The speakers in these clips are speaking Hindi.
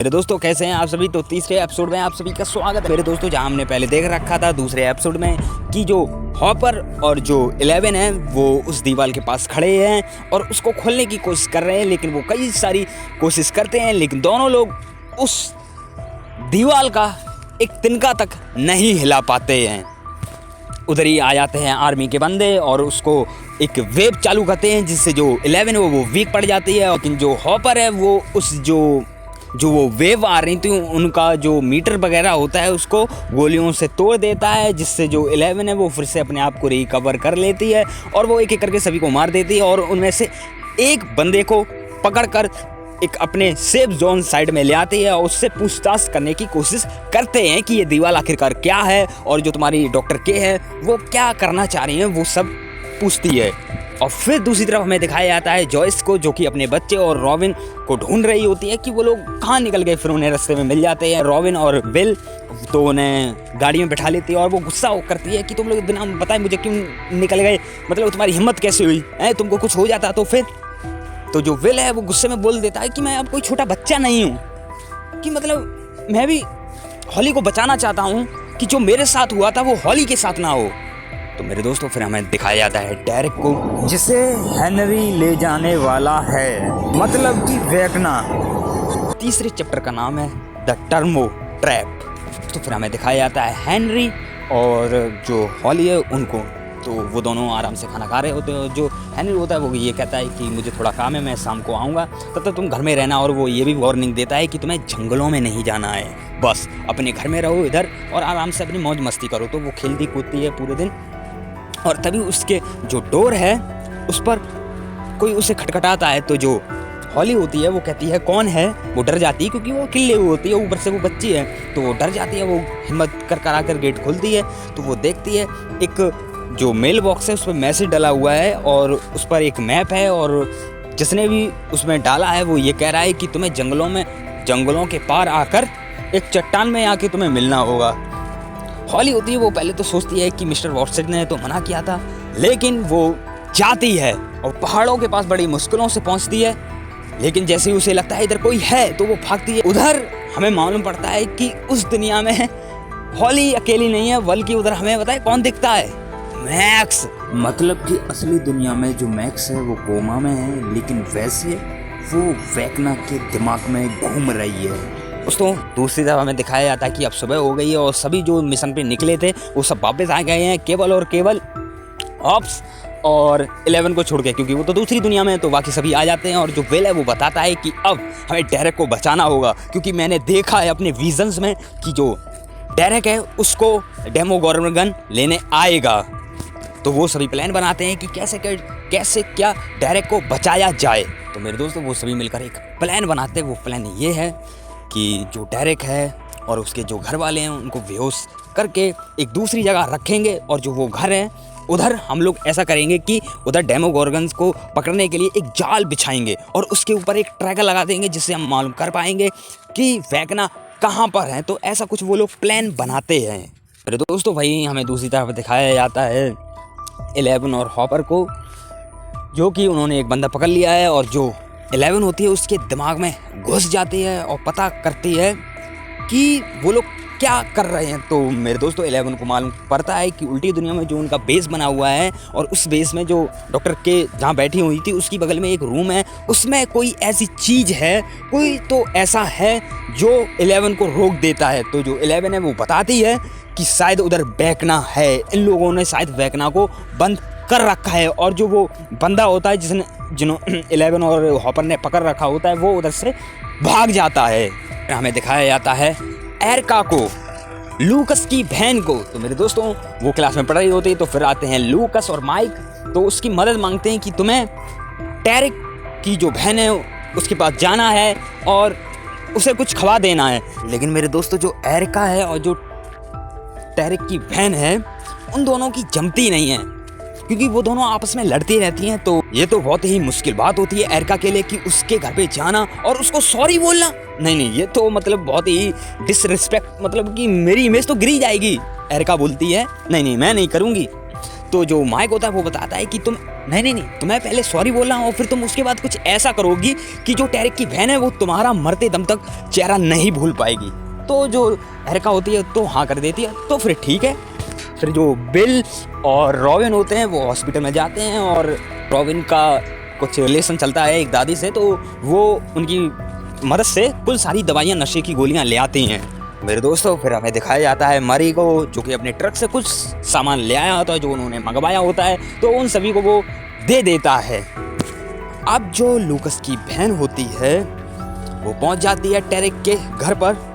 मेरे दोस्तों कैसे हैं आप सभी। तो तीसरे एपिसोड में आप सभी का स्वागत है। मेरे दोस्तों जहां हमने पहले देख रखा था दूसरे एपिसोड में कि जो हॉपर और जो 11 है वो उस दीवार के पास खड़े हैं और उसको खोलने की कोशिश कर रहे हैं, लेकिन वो कई सारी कोशिश करते हैं लेकिन दोनों लोग उस दीवार का एक तिनका तक नहीं हिला पाते हैं। उधर ही आ जाते हैं आर्मी के बंदे और उसको एक वेव चालू करते हैं जिससे जो 11 है वो वीक पड़ जाती है, लेकिन जो हॉपर है वो उस जो वो वेव आ रही थी उनका जो मीटर वगैरह होता है उसको गोलियों से तोड़ देता है, जिससे जो 11 है वो फिर से अपने आप को रिकवर कर लेती है और वो एक एक करके सभी को मार देती है और उनमें से एक बंदे को पकड़कर एक अपने सेफ जोन साइड में ले आती है और उससे पूछताछ करने की कोशिश करते हैं कि ये दीवार आखिरकार क्या है और जो तुम्हारी डॉक्टर के है वो क्या करना चाह रही है, वो सब पूछती है। और फिर दूसरी तरफ हमें दिखाया जाता है जॉयस को, जो कि अपने बच्चे और रॉबिन को ढूंढ रही होती है कि वो लोग कहाँ निकल गए। फिर उन्हें रास्ते में मिल जाते हैं रॉबिन और बिल, तो उन्हें गाड़ी में बैठा लेती है और वो गुस्सा करती है कि तुम लोग बिना बताए मुझे क्यों निकल गए, मतलब तुम्हारी हिम्मत कैसे हुई है, तुमको कुछ हो जाता तो फिर। तो जो विल है वो गुस्से में बोल देता है कि मैं अब कोई छोटा बच्चा नहीं हूँ, कि मतलब मैं भी हॉली को बचाना चाहता हूँ, कि जो मेरे साथ हुआ था वो हॉली के साथ ना हो। तो मेरे दोस्तों फिर हमें दिखाया जाता है डेरेक को, जिसे हेनरी ले जाने वाला है, मतलब कि वेकना। तीसरे चैप्टर का नाम है द टर्मो ट्रैप। तो फिर हमें दिखाया जाता है हेनरी और जो हॉली है उनको, तो वो दोनों आराम से खाना खा रहे होते हैं। जो हेनरी होता है वो ये कहता है कि मुझे थोड़ा काम है, मैं शाम को आऊँगा, तब तक तुम घर में रहना। और वो ये भी वार्निंग देता है कि तुम्हें जंगलों में नहीं जाना है, बस अपने घर में रहो इधर और आराम से अपनी मौज मस्ती करो। तो वो खेलती कूदती है पूरे दिन और तभी उसके जो डोर है उस पर कोई उसे खटखटाता है। तो जो हॉली होती है वो कहती है कौन है, वो डर जाती है क्योंकि वो किल्ले हुई होती है, ऊपर से वो बच्ची है तो वो डर जाती है। वो हिम्मत कर आकर गेट खोलती है तो वो देखती है एक जो मेल बॉक्स है उस पर मैसेज डला हुआ है और उस पर एक मैप है और जिसने भी उसमें डाला है वो ये कह रहा है कि तुम्हें जंगलों के पार आकर एक चट्टान में आके तुम्हें मिलना होगा। हॉली होती है वो पहले तो सोचती है कि मिस्टर वॉटसन ने तो मना किया था, लेकिन वो जाती है और पहाड़ों के पास बड़ी मुश्किलों से पहुंचती है, लेकिन जैसे ही उसे लगता है इधर कोई है तो वो भागती है। उधर हमें मालूम पड़ता है कि उस दुनिया में हॉली अकेली नहीं है, बल्कि उधर हमें पता है कौन दिखता है, मैक्स। मतलब कि असली दुनिया में जो मैक्स है वो कोमा में है, लेकिन वैसे वो वेकना के दिमाग में घूम रही है। दोस्तों दूसरी तरफ हमें दिखाया जाता है कि अब सुबह हो गई है और सभी जो मिशन पे निकले थे वो सब वापस आ गए हैं, केवल ऑप्स और 11 को छोड़ के, क्योंकि वो तो दूसरी दुनिया में है। तो बाकी सभी आ जाते हैं और जो विल है वो बताता है कि अब हमें डेरेक को बचाना होगा, क्योंकि मैंने देखा है अपने विजन्स में कि जो डेरेक है उसको डेमोगोर्गन गन लेने आएगा। तो वो सभी प्लान बनाते हैं कि कैसे क्या डेरेक को बचाया जाए। तो मेरे दोस्तों वो सभी मिलकर एक प्लान बनाते हैं। वो प्लान ये है कि जो डेरेक है और उसके जो घर वाले हैं उनको बेहोश करके एक दूसरी जगह रखेंगे और जो वो घर है उधर हम लोग ऐसा करेंगे कि उधर डेमोगोर्गन्स को पकड़ने के लिए एक जाल बिछाएंगे और उसके ऊपर एक ट्रैकर लगा देंगे, जिससे हम मालूम कर पाएंगे कि वेकना कहाँ पर है। तो ऐसा कुछ वो लोग प्लान बनाते हैं। मेरे दोस्तों वही हमें दूसरी तरफ दिखाया जाता है 11 और हॉपर को, जो कि उन्होंने एक बंदा पकड़ लिया है और जो 11 होती है उसके दिमाग में घुस जाती है और पता करती है कि वो लोग क्या कर रहे हैं। तो मेरे दोस्तों 11 को मालूम पड़ता है कि उल्टी दुनिया में जो उनका बेस बना हुआ है और उस बेस में जो डॉक्टर के जहाँ बैठी हुई थी उसकी बगल में एक रूम है, उसमें कोई ऐसी चीज़ है, कोई तो ऐसा है जो 11 को रोक देता है। तो जो 11 है वो बताती है कि शायद उधर वेकना है, इन लोगों ने शायद वेकना को बंद कर रखा है। और जो वो बंदा होता है जिन्होंने 11 और हॉपर ने पकड़ रखा होता है वो उधर से भाग जाता है। हमें दिखाया जाता है एरिका को, लूकस की बहन को। तो मेरे दोस्तों वो क्लास में पढ़ रही होती है, तो फिर आते हैं लूकस और माइक, तो उसकी मदद मांगते हैं कि तुम्हें डेरेक की जो बहन है उसके पास जाना है और उसे कुछ खवा देना है। लेकिन मेरे दोस्तों जो एरिका है और जो डेरेक की बहन है उन दोनों की जमती नहीं है, क्योंकि वो दोनों आपस में लड़ती रहती हैं। तो ये तो बहुत ही मुश्किल बात होती है एरिका के लिए कि उसके घर पे जाना और उसको सॉरी बोलना। नहीं, ये तो मतलब बहुत ही डिसरिस्पेक्ट, मतलब कि मेरी इमेज तो गिरी जाएगी। एरिका बोलती है नहीं मैं नहीं करूँगी। तो जो माइक होता है वो बताता है कि तुम नहीं तुम्हें पहले सॉरी बोलना और फिर तुम उसके बाद कुछ ऐसा करोगी कि जो टैरिक की बहन है वो तुम्हारा मरते दम तक चेहरा नहीं भूल पाएगी। तो जो एरिका होती है तो हाँ कर देती है। तो फिर ठीक है, फिर जो बिल और रॉबिन होते हैं वो हॉस्पिटल में जाते हैं और रॉबिन का कुछ रिलेशन चलता है एक दादी से, तो वो उनकी मदद से कुल सारी दवाइयाँ नशे की गोलियाँ ले आती हैं। मेरे दोस्तों फिर हमें दिखाया जाता है मरी को, जो कि अपने ट्रक से कुछ सामान ले आया होता है जो उन्होंने मंगवाया होता है, तो उन सभी को वो दे देता है। अब जो लूकस की बहन होती है वो पहुंच जाती है टैरिक के घर पर,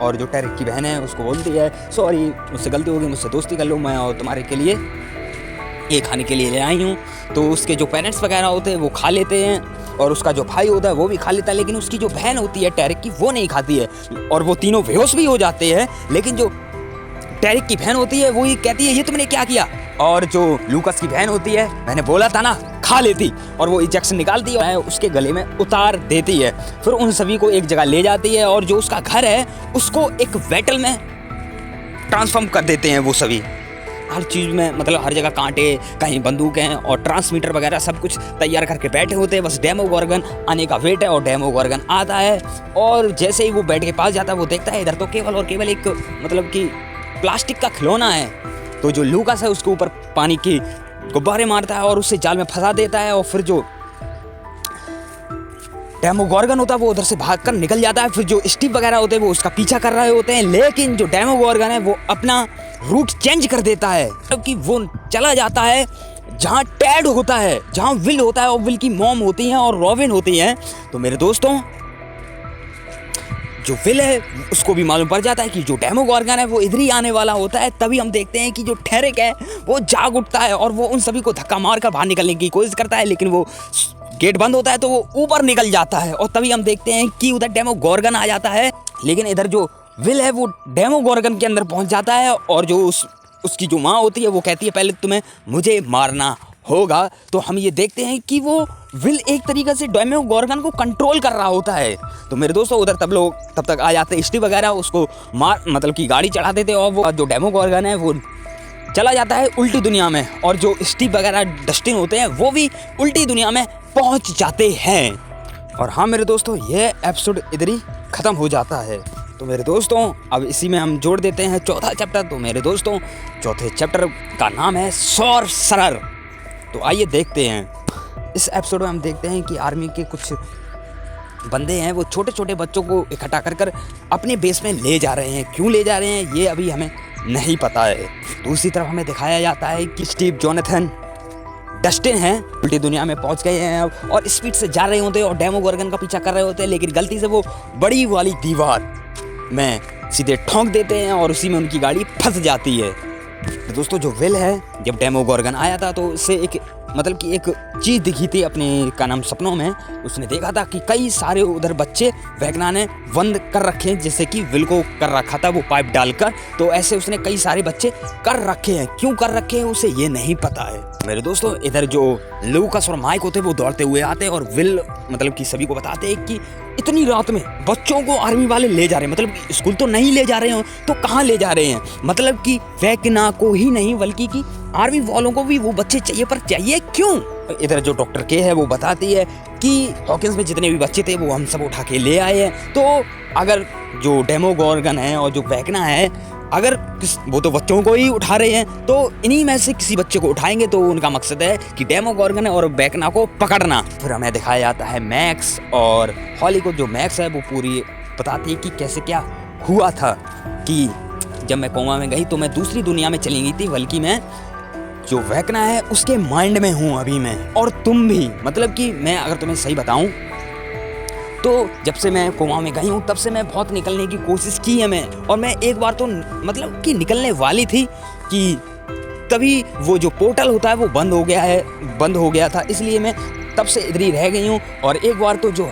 और जो टैरिक की बहन है उसको बोलती है सॉरी मुझसे गलती हो गई, मुझसे दोस्ती कर लो, मैं और तुम्हारे के लिए ये खाने के लिए ले आई हूँ। तो उसके जो पेरेंट्स वगैरह होते हैं वो खा लेते हैं और उसका जो भाई होता है वो भी खा लेता है, लेकिन उसकी जो बहन होती है टैरिक की वो नहीं खाती है और वो तीनों बेहोश भी हो जाते हैं। लेकिन जो टैरिक की बहन होती है वो ये कहती है ये तुमने क्या किया, और जो लूकस की बहन होती है मैंने बोला था ना खा लेती, और वो इंजेक्शन निकालती है उसके गले में उतार देती है। फिर उन सभी को एक जगह ले जाती है और जो उसका घर है उसको एक वेटल में ट्रांसफॉर्म कर देते हैं वो सभी। हर चीज़ में मतलब हर जगह कांटे, कहीं बंदूकें और ट्रांसमीटर वगैरह सब कुछ तैयार करके बैठे होते हैं, बस डेमोगोर्गन आने का वेट है। और डेमोगोर्गन आता है और जैसे ही वो बेड के पास जाता है वो देखता है इधर तो केवल और केवल एक मतलब कि प्लास्टिक का खिलौना है। तो जो लूकास है उसके ऊपर पानी की गुब्बारे मारता है और उससे जाल में फंसा देता है, और फिर जो डेमोगोर्गन होता है वो उधर से भागकर निकल जाता है। फिर जो स्टीव वगैरह होते हैं वो उसका पीछा कर रहे होते हैं, लेकिन जो डेमोगोर्गन है वो अपना रूट चेंज कर देता है, क्योंकि वो चला जाता है जहाँ टैड होता है, जहाँ विल होता है, और विल की मॉम होती है और रॉबिन होती है। तो मेरे दोस्तों जो विल है उसको भी मालूम पड़ जाता है कि जो डेमोगोर्गन है वो इधर ही आने वाला होता है। तभी हम देखते हैं कि जो टैरिक है वो जाग उठता है और वो उन सभी को धक्का मारकर बाहर निकलने की कोशिश करता है, लेकिन वो गेट बंद होता है तो वो ऊपर निकल जाता है। और तभी हम देखते हैं कि उधर डेमोगोर्गन आ जाता है, लेकिन इधर जो विल है वो डेमोगोर्गन के अंदर पहुंच जाता है और जो उसकी जो माँ होती है वो कहती है पहले तुम्हें मुझे मारना होगा। तो हम ये देखते हैं कि वो विल एक तरीके से डेमोगोर्गन को कंट्रोल कर रहा होता है। तो मेरे दोस्तों उधर तब तक आ जाते स्टीव वगैरह, उसको मतलब कि गाड़ी चढ़ा देते और वो जो डेमोगोर्गन है वो चला जाता है उल्टी दुनिया में, और जो स्टीव वगैरह डस्टिन होते हैं वो भी उल्टी दुनिया में पहुंच जाते हैं। और हाँ मेरे दोस्तों ये एपिसोड इधर ही ख़त्म हो जाता है। तो मेरे दोस्तों अब इसी में हम जोड़ देते हैं चौथा चैप्टर। तो मेरे दोस्तों चौथे चैप्टर का नाम है सॉर्सरर। तो आइए देखते हैं। इस एपिसोड में हम देखते हैं कि आर्मी के कुछ बंदे हैं वो छोटे छोटे बच्चों को इकट्ठा कर अपने बेस में ले जा रहे हैं। क्यों ले जा रहे हैं ये अभी हमें नहीं पता है। दूसरी तरफ हमें दिखाया जाता है कि स्टीव, जोनाथन, डस्टिन हैं उल्टी दुनिया में पहुंच गए हैं और स्पीड से जा रहे होते हैं और डेमोगोर्गन का पीछा कर रहे होते हैं, लेकिन गलती से वो बड़ी वाली दीवार में सीधे ठोंक देते हैं और उसी में उनकी गाड़ी फंस जाती है। तो दोस्तों जो विल है जब डेमोगोर्गन आया था तो उससे एक मतलब कि एक चीज़ दिखी थी अपने का नाम सपनों में। उसने देखा था कि कई सारे उधर बच्चे वैगना ने बंद कर रखे हैं, जैसे कि विल को कर रखा था वो पाइप डालकर। तो ऐसे उसने कई सारे बच्चे कर रखे हैं। क्यों कर रखे हैं उसे ये नहीं पता है। मेरे दोस्तों इधर जो लूकास और माइक होते हैं वो दौड़ते हुए आते हैं और विल मतलब कि सभी को बताते हैं कि इतनी रात में बच्चों को आर्मी वाले ले जा रहे हैं, मतलब स्कूल तो नहीं ले जा रहे हो तो कहाँ ले जा रहे हैं, मतलब कि वैगना को ही नहीं बल्कि कि आर्मी वालों को भी वो बच्चे चाहिए, पर चाहिए क्यों। इधर जो डॉक्टर के है वो बताती है कि हॉकिंस में जितने भी बच्चे थे वो हम सब उठा के ले आए हैं। तो अगर जो डेमोगोर्गन है और जो वैगना है अगर वो तो बच्चों को ही उठा रहे हैं तो इन्हीं में से किसी बच्चे को उठाएंगे। तो उनका मकसद है कि डेमोगोर्गन और वैगना को पकड़ना। फिर हमें दिखाया जाता है मैक्स और हॉली को। जो मैक्स है वो पूरी बताती है कि कैसे क्या हुआ था, कि जब मैं कोमा में गई तो मैं दूसरी दुनिया में चली गई थी, बल्कि मैं जो वैगना है उसके माइंड में हूँ अभी मैं, और तुम भी। मतलब कि मैं अगर तुम्हें सही बताऊँ तो जब से मैं कोमा में गई हूँ तब से मैं बहुत निकलने की कोशिश की है मैं, और मैं एक बार तो मतलब कि निकलने वाली थी कि तभी वो जो पोर्टल होता है वो बंद हो गया था, इसलिए मैं तब से इधर ही रह गई हूँ। और एक बार तो जो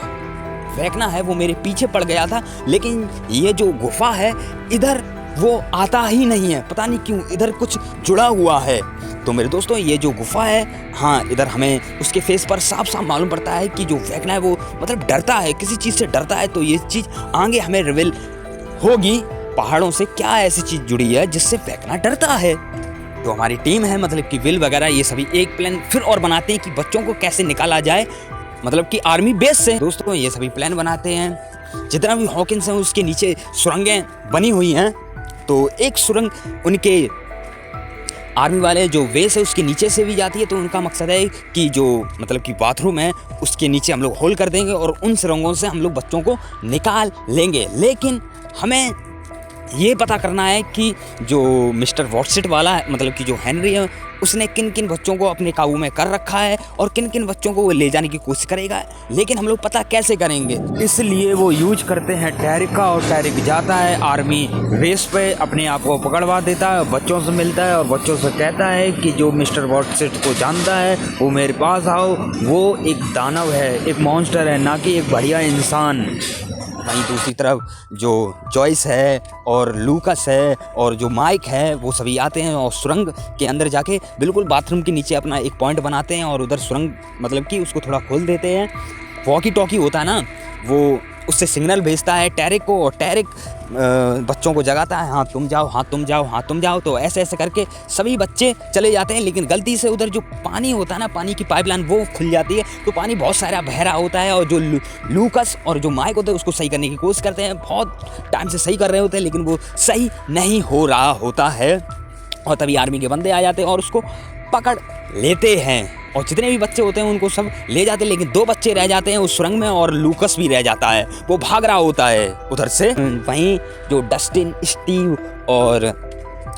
वैगना है वो मेरे पीछे पड़ गया था, लेकिन ये जो गुफा है इधर वो आता ही नहीं है, पता नहीं क्यों इधर कुछ जुड़ा हुआ है। तो मेरे दोस्तों ये जो गुफा है, हाँ इधर हमें उसके फेस पर साफ साफ मालूम पड़ता है कि जो वैगना है वो मतलब डरता है, किसी चीज़ से डरता है। तो ये चीज़ आगे हमें रिवील होगी, पहाड़ों से क्या ऐसी चीज़ जुड़ी है जिससे वैगना डरता है। जो हमारी टीम है मतलब कि विल वगैरह ये सभी एक प्लान फिर और बनाते हैं कि बच्चों को कैसे निकाला जाए मतलब कि आर्मी बेस से। दोस्तों ये सभी प्लान बनाते हैं। जितना भी हॉकिंस हैं उसके नीचे सुरंगें बनी हुई हैं, तो एक सुरंग उनके आर्मी वाले जो वेस है उसके नीचे से भी जाती है। तो उनका मकसद है कि जो मतलब कि बाथरूम है उसके नीचे हम लोग होल कर देंगे और उन सुरंगों से हम लोग बच्चों को निकाल लेंगे। लेकिन हमें ये पता करना है कि जो मिस्टर वॉटसेट वाला है मतलब कि जो हेनरी है उसने किन किन बच्चों को अपने काबू में कर रखा है और किन किन बच्चों को वो ले जाने की कोशिश करेगा। लेकिन हम लोग पता कैसे करेंगे, इसलिए वो यूज करते हैं टैरिक का। और टैरिक जाता है आर्मी बेस पे, अपने आप को पकड़वा देता है, बच्चों से मिलता है और बच्चों से कहता है कि जो मिस्टर वॉटसेट को जानता है वो मेरे पास आओ। वो एक दानव है, एक मॉन्स्टर है, ना कि एक बढ़िया इंसान। वहीं दूसरी तरफ जो जॉइस है और लूकस है और जो माइक है वो सभी आते हैं और सुरंग के अंदर जाके बिल्कुल बाथरूम के नीचे अपना एक पॉइंट बनाते हैं और उधर सुरंग मतलब कि उसको थोड़ा खोल देते हैं। वॉकी टॉकी होता है ना, वो उससे सिग्नल भेजता है टैरिक को और टैरिक बच्चों को जगाता है, हाँ तुम जाओ, हाँ तुम जाओ, हाँ तुम जाओ। तो ऐसे ऐसे करके सभी बच्चे चले जाते हैं। लेकिन गलती से उधर जो पानी होता है ना, पानी की पाइपलाइन वो खुल जाती है, तो पानी बहुत सारा बह रहा होता है। और जो लूकस और जो माइक होते हैं उसको सही करने की कोशिश करते हैं, बहुत टाइम से सही कर रहे होते हैं लेकिन वो सही नहीं हो रहा होता है। और तभी आर्मी के बंदे आ जाते हैं और उसको पकड़ लेते हैं और जितने भी बच्चे होते हैं उनको सब ले जाते हैं। लेकिन 2 बच्चे रह जाते हैं उस सुरंग में और लूकस भी रह जाता है, वो भाग रहा होता है उधर से। वहीं जो डस्टिन, स्टीव और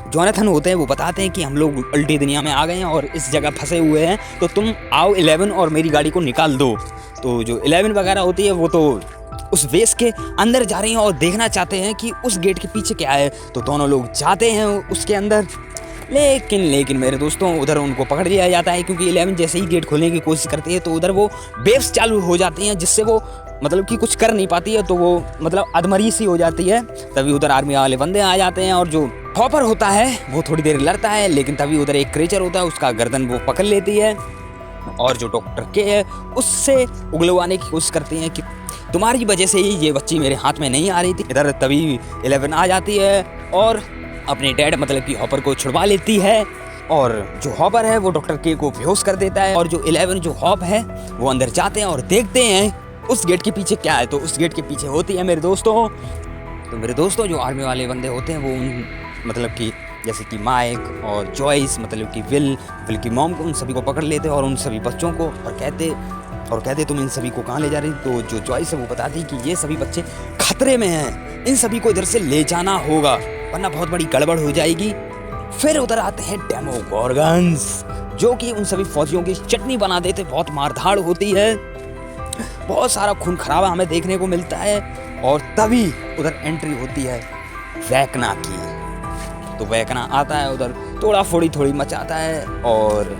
जोनाथन होते हैं वो बताते हैं कि हम लोग उल्टी दुनिया में आ गए हैं और इस जगह फंसे हुए हैं, तो तुम आओ 11 और मेरी गाड़ी को निकाल दो। तो जो 11 वगैरह होती है वो तो उस वेस के अंदर जा रही हैं और देखना चाहते हैं कि उस गेट के पीछे क्या है। तो दोनों लोग जाते हैं उसके अंदर, लेकिन मेरे दोस्तों उधर उनको पकड़ लिया जाता है क्योंकि 11 जैसे ही गेट खोलने की कोशिश करती है तो उधर वो वेव्स चालू हो जाती हैं जिससे वो मतलब कि कुछ कर नहीं पाती है, तो वो मतलब अधमरी सी हो जाती है। तभी उधर आर्मी वाले बंदे आ जाते हैं और जो हॉपर होता है वो थोड़ी देर लड़ता है, लेकिन तभी उधर एक क्रीचर होता है, उसका गर्दन वो पकड़ लेती है और जो डॉक्टर के है उससे उगलवाने की कोशिश करती हैं कि तुम्हारी वजह से ही ये बच्ची मेरे हाथ में नहीं आ रही थी। इधर तभी 11 आ जाती है और अपने डैड मतलब कि हॉपर को छुड़वा लेती है और जो हॉपर है वो डॉक्टर के को बेहोश कर देता है। और जो 11 जो हॉप है वो अंदर जाते हैं और देखते हैं उस गेट के पीछे क्या है। तो उस गेट के पीछे होती है मेरे दोस्तों जो आर्मी वाले बंदे होते हैं वो मतलब कि जैसे कि माइक और जॉइस मतलब कि विल की मॉम को, उन सभी को पकड़ लेते और उन सभी बच्चों को और कहते तुम इन सभी को कहाँ ले जा रही। तो जो जॉइस है वो बताती कि ये सभी बच्चे खतरे में हैं, इन सभी को इधर से ले जाना होगा वरना बहुत बड़ी गड़बड़ हो जाएगी। फिर उधर आते हैं डेमोगोर्गन्स जो कि उन सभी फौजियों की चटनी बना देते, बहुत मारधाड़ होती है, बहुत सारा खून खराबा हमें देखने को मिलता है। और तभी उधर एंट्री होती है वैकना की। तो वैकना आता है उधर थोड़ी मचाता है और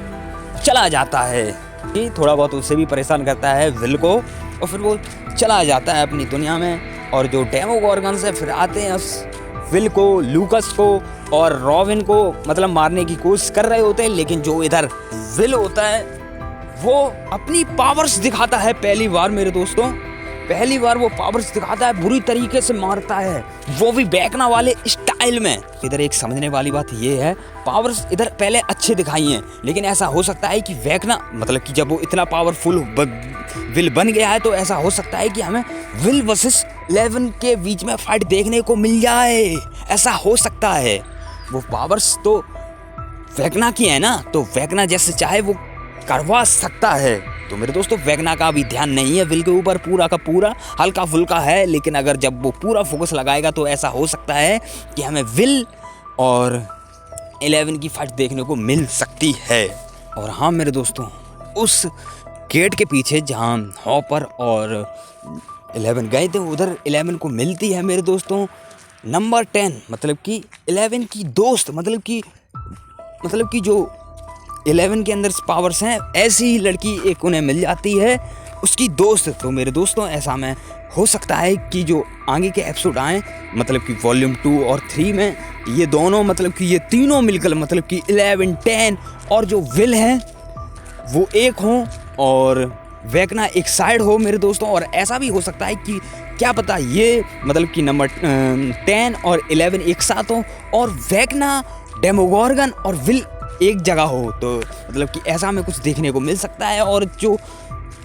चला जाता है कि थोड़ा बहुत उससे भी परेशान करता है विल को और फिर वो चला जाता है अपनी दुनिया में। और जो डेमोगोर्गन्स है फिर आते हैं विल को, लूकस को और रॉबिन को मतलब मारने की कोशिश कर रहे होते हैं। लेकिन जो इधर विल होता है वो अपनी पावर्स दिखाता है पहली बार मेरे दोस्तों, पहली बार वो पावर्स दिखाता है, बुरी तरीके से मारता है, वो भी वैकना वाले स्टाइल में। इधर एक समझने वाली बात ये है, पावर्स इधर पहले अच्छे दिखाई हैं लेकिन ऐसा हो सकता है कि वैकना मतलब कि जब वो इतना पावरफुल विल बन गया है तो ऐसा हो सकता है कि हमें विल वर्सेस 11 के बीच में फाइट देखने को मिल जाए, ऐसा हो सकता है। वो पावर्स तो वैकना की है ना, तो वैकना जैसे चाहे वो करवा सकता है। तो मेरे दोस्तों वैकना का भी ध्यान नहीं है विल के ऊपर, पूरा का पूरा हल्का फुल्का है, लेकिन अगर जब वो पूरा फोकस लगाएगा तो ऐसा हो सकता है कि हमें विल और 11 की फाइट देखने को मिल सकती है। और हाँ मेरे दोस्तों उस गेट के पीछे जहाँ हॉपर और 11 गए थे उधर 11 को मिलती है मेरे दोस्तों नंबर 10 मतलब कि 11 की दोस्त मतलब कि जो 11 के अंदर पावर्स हैं ऐसी ही लड़की एक उन्हें मिल जाती है उसकी दोस्त। तो मेरे दोस्तों ऐसा में हो सकता है कि जो आगे के एपिसोड आए मतलब कि वॉल्यूम 2 और 3 में ये दोनों मतलब कि ये तीनों मिलकर मतलब कि 11, 10 और जो विल हैं वो एक हों और वैकना एक साइड हो मेरे दोस्तों। और ऐसा भी हो सकता है कि क्या पता ये मतलब कि नंबर 10 और 11 एक साथ हो और वेक्ना, डेमोगोर्गन और विल एक जगह हो, तो मतलब कि ऐसा हमें कुछ देखने को मिल सकता है। और जो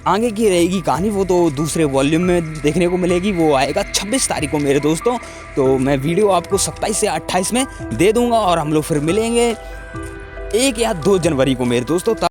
आगे की रहेगी कहानी वो तो दूसरे वॉल्यूम में देखने को मिलेगी, वो आएगा 26 तारीख को मेरे दोस्तों। तो मैं वीडियो आपको 27 से 28 में दे दूंगा और हम लोग फिर मिलेंगे 1 या 2 जनवरी को मेरे दोस्तों।